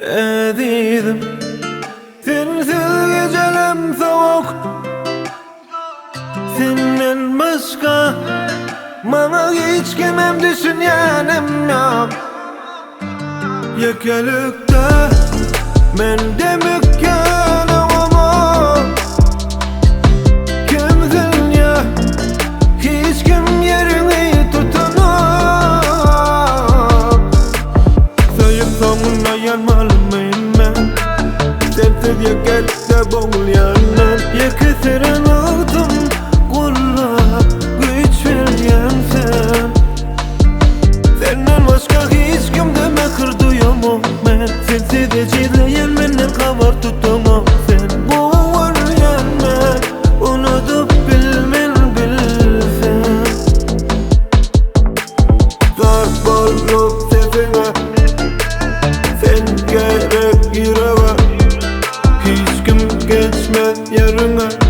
Ezizim, sensiz gecelerim soğuk, senden başka bana hiç kimim düşünenim yok. Yakalıkta ben de mükemmel ama kimsin ya, hiç kim yerini tutunup sayıp sonuna yanmalıyım ben. Sensiz yakalıkta boğulayanlar yakasırın oldum kulla güç veren sen. Senden başka hiç kim deme kırdıyamam ben. Sensiz ecirleyen benden kavar tutamam. Sen boğulayan ben unutup bilmen bilsen. Zarf olup sesine sen gerek yüreğe, hiç kim geçmez yarına.